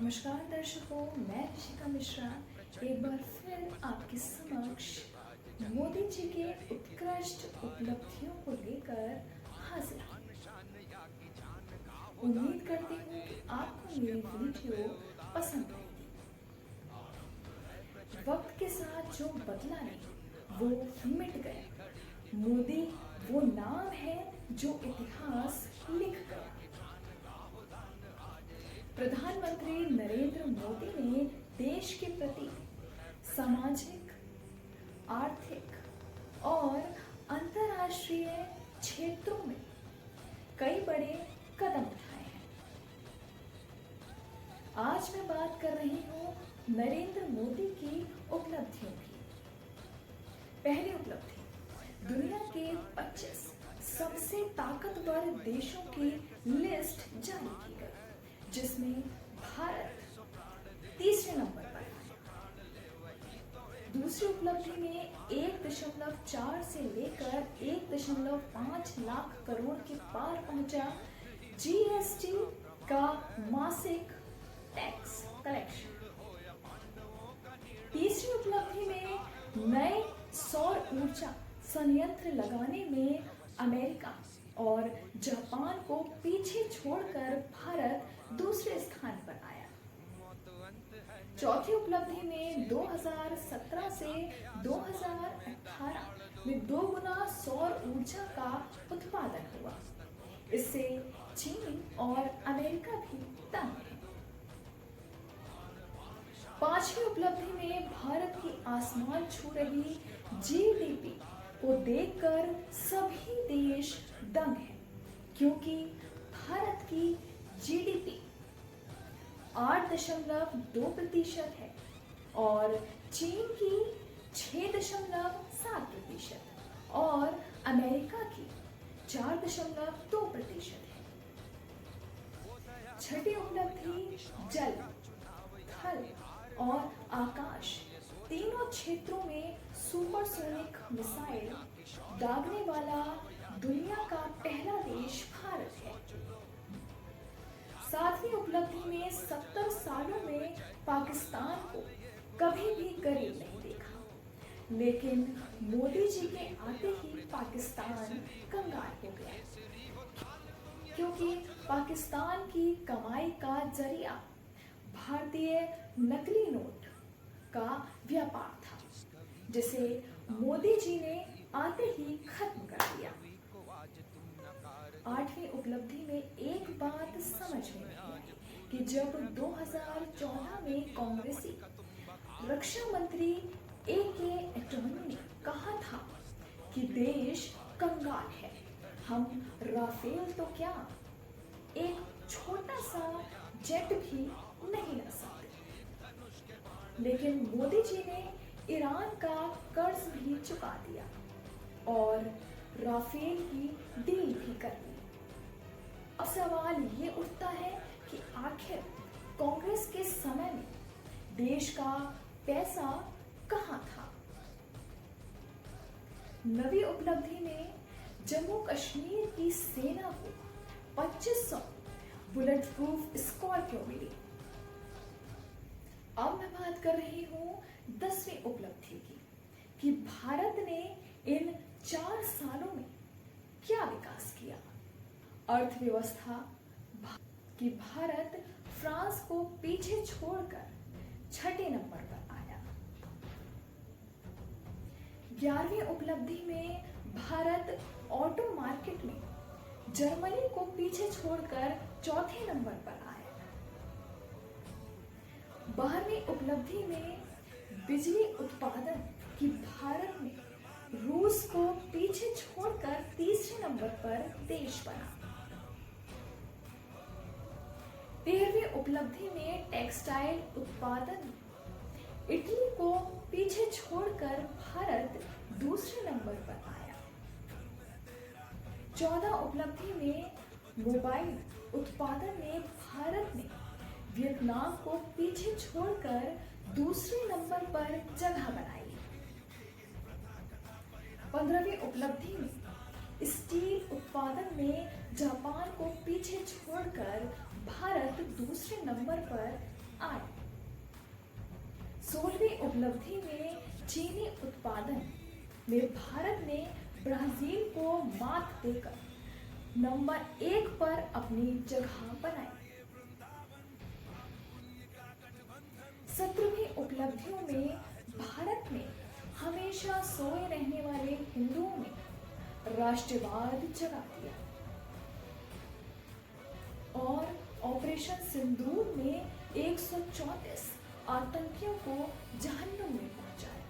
नमस्कार दर्शकों, मैं ऋषिका मिश्रा एक बार फिर आपके समक्ष मोदी जी के उत्कृष्ट उपलब्धियों को लेकर हाजिर हूँ। उम्मीद करती हूँ कि आपको मेरी वीडियो पसंद आएगी। वक्त के साथ जो बदला नहीं वो मिट गया। मोदी वो नाम है जो इतिहास लिख गया। प्रधानमंत्री नरेंद्र मोदी ने देश के प्रति सामाजिक, आर्थिक और अंतर्राष्ट्रीय क्षेत्रों में कई बड़े कदम उठाए हैं। आज मैं बात कर रही हूँ नरेंद्र मोदी की उपलब्धियों की। पहली उपलब्धि, दुनिया के 25 सबसे ताकतवर देशों की लिस्ट जारी की गई, जिसमें भारत तीसरे नंबर पर है। दूसरी उपलब्धि में 1.4 से लेकर 1.5 लाख करोड़ के पार पहुंचा जीएसटी का मासिक टैक्स कलेक्शन। तीसरी उपलब्धि में नए सौर ऊर्जा संयंत्र लगाने में अमेरिका और जापान को पीछे छोड़कर भारत दूसरे स्थान पर आया। चौथी उपलब्धि में 2017 से 2018 में 2 गुना सौर ऊर्जा का उत्पादन हुआ। इससे चीन और अमेरिका भी तंग है। पांचवी उपलब्धि में भारत की आसमान छू रही जीडीपी को देखकर सभी देश दंग हैं, क्योंकि भारत की जीडीपी 8.2% है और चीन की 6.7% और अमेरिका की 4.2% है। छठी उपलब्धि, जल, थल और आकाश तीनों क्षेत्रों में सुपरसोनिक मिसाइल दागने वाला दुनिया का पहला देश भारत है। सातवीं उपलब्धि में 70 सालों में पाकिस्तान को कभी भी करीब नहीं देखा, लेकिन मोदी जी के आते ही पाकिस्तान कंगाल हो गया, क्योंकि पाकिस्तान की कमाई का जरिया भारतीय नकली नोट का व्यापार था, जिसे मोदी जी ने आते ही खत्म कर दिया। आठवीं उपलब्धि में एक बात समझ में नहीं आई कि जब 2014 में कांग्रेसी रक्षा मंत्री ए.के. एंटोनी ने कहा था कि देश कंगाल है, हम राफेल तो क्या एक छोटा सा जेट भी नहीं ला सकते, लेकिन मोदी जी ने ईरान का कर्ज भी चुका दिया और राफेल की डील भी कर ली। अब सवाल ये उठता है कि आखिर कांग्रेस के समय में देश का पैसा कहाँ था। नवी उपलब्धि में जम्मू कश्मीर की सेना को 2500 बुलेट प्रूफ स्कॉर्पियो मिली। अब मैं बात कर रही हूँ 10वीं उपलब्धि की कि भारत ने इन 4 सालों में क्या विकास किया। अर्थव्यवस्था कि भारत फ्रांस को पीछे छोड़कर छठे नंबर पर आया। 11वीं उपलब्धि में भारत ऑटो मार्केट में जर्मनी को पीछे छोड़कर चौथे नंबर पर आया। 12वीं उपलब्धि में बिजली उत्पादन की भारत ने रूस को पीछे छोड़कर तीसरे नंबर पर देश बना। 13वीं उपलब्धि में टेक्सटाइल उत्पादन में इटली को पीछे छोड़कर भारत दूसरे नंबर पर आया। 14 उपलब्धि में मोबाइल उत्पादन में भारत ने वियतनाम को पीछे छोड़कर दूसरे नंबर पर जगह बनाई। 15वीं उपलब्धि में स्टील उत्पादन में जापान को पीछे छोड़कर भारत दूसरे नंबर पर आए। 16वीं उपलब्धि में चीनी उत्पादन में भारत ने ब्राजील को मात देकर नंबर 1 पर अपनी जगह बनाई। 17वीं उपलब्धियों में भारत ने हमेशा सोए रहने वाले हिंदुओं में राष्ट्रवाद जगा दिया और ऑपरेशन सिंदूर में 134 आतंकियों को जहन्नुम में पहुंचाया।